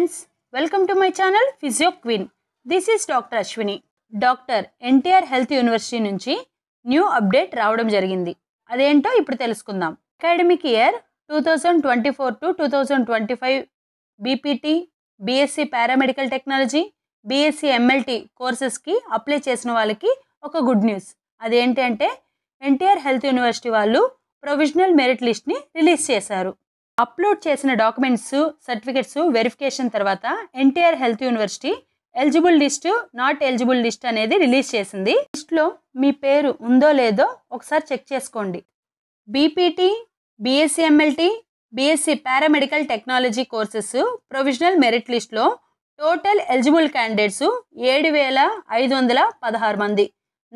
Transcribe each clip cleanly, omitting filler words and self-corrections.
friends, welcome to my channel Physio Queen. This is Dr. Ashwini. Doctor NTR health university నుంచి new update రావడం జరిగింది. అదేంటో ఇప్పుడు తెలుసుకుందాం. Academic year 2024 to 2025 BPT, BSc paramedical technology, BSc MLT కోర్సెస్కి apply చేసిన వాళ్ళకి ఒక గుడ్ న్యూస్. అదేంటి అంటే ఎన్టీఆర్ హెల్త్ యూనివర్సిటీ వాళ్ళు ప్రొవిజనల్ మెరిట్ లిస్ట్ని రిలీజ్ చేశారు. అప్లోడ్ చేసిన డాక్యుమెంట్స్, సర్టిఫికెట్స్ వెరిఫికేషన్ తర్వాత NTR health university eligible list, not eligible list అనేది రిలీజ్ చేసింది. లిస్ట్లో మీ పేరు ఉందో లేదో ఒకసారి చెక్ చేసుకోండి. BPT, BSc MLT, BSc paramedical technology courses provisional merit లిస్ట్లో టోటల్ ఎలిజిబుల్ క్యాండిడేట్స్ 7,516 మంది,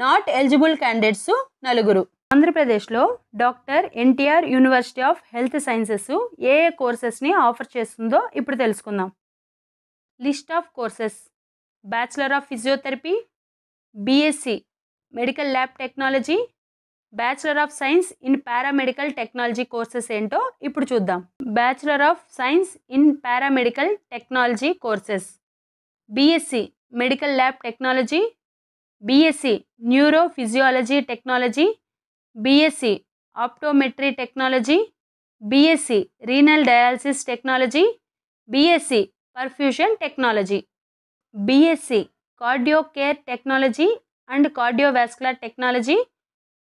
నాట్ ఎలిజిబుల్ క్యాండిడేట్స్ 4. ఆంధ్రప్రదేశ్లో doctor NTR university of health sciences ఏ కోర్సెస్ని ఆఫర్ చేస్తుందో ఇప్పుడు తెలుసుకుందాం. List of courses: bachelor of physiotherapy, BSc medical lab technology, bachelor of science in paramedical technology courses ఏంటో ఇప్పుడు చూద్దాం. Bachelor of science in paramedical technology courses: BSc medical lab technology, BSc neurophysiology technology, BSc optometry technology, BSc renal dialysis technology, BSc perfusion technology, BSc cardio care technology and cardiovascular technology,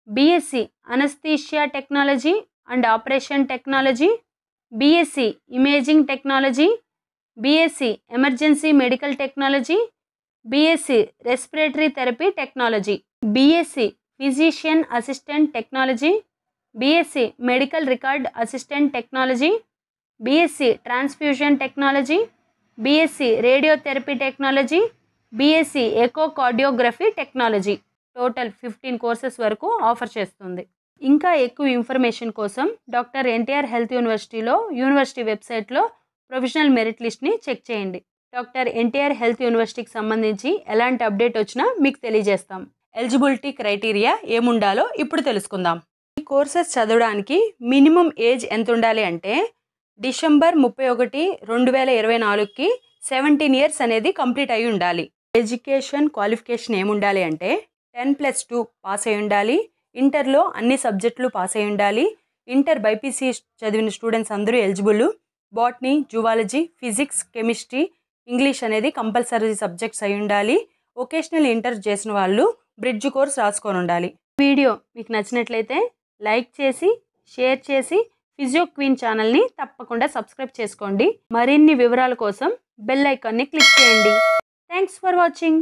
BSc anaesthesia technology and operation technology, BSc imaging technology, BSc emergency medical technology, BSc respiratory therapy technology, BSc physician assistant technology, BSc medical record assistant technology, BSc transfusion technology, BSc radiotherapy technology, BSc echocardiography technology. Total 15 courses వరకు offer చేస్తుంది. ఇంకా ఎక్కువ information కోసం doctor NTR health యూనివర్సిటీలో university వెబ్సైట్లో provisional merit లిస్ట్ని check చేయండి. Doctor NTR health యూనివర్సిటీకి సంబంధించి ఎలాంటి అప్డేట్ వచ్చినా మీకు తెలియజేస్తాం. ఎలిజిబిలిటీ క్రైటీరియా ఏముండాలో ఇప్పుడు తెలుసుకుందాం. ఈ కోర్సెస్ చదవడానికి మినిమం ఏజ్ ఎంత ఉండాలి అంటే డిసెంబర్ 31, 2024కి 17 ఇయర్స్ అనేది కంప్లీట్ అయి ఉండాలి. ఎడ్యుకేషన్ క్వాలిఫికేషన్ ఏముండాలి అంటే 10+2 పాస్ అయి ఉండాలి. ఇంటర్లో అన్ని సబ్జెక్టులు పాస్ అయి ఉండాలి. ఇంటర్ బైపీసీ చదివిన స్టూడెంట్స్ అందరూ eligible. Botany, zoology, physics, chemistry, English అనేది కంపల్సరీ సబ్జెక్ట్స్ అయి ఉండాలి. వొకేషనల్ ఇంటర్ చేసిన వాళ్ళు బ్రిడ్జ్ కోర్స్ రాసుకొని ఉండాలి. వీడియో మీకు నచ్చినట్లయితే లైక్ చేసి, షేర్ చేసి ఫిజియో క్వీన్ ఛానల్ని తప్పకుండా సబ్స్క్రైబ్ చేసుకోండి. మరిన్ని వివరాల కోసం బెల్ ఐకాన్ని క్లిక్ చేయండి. Thanks for watching.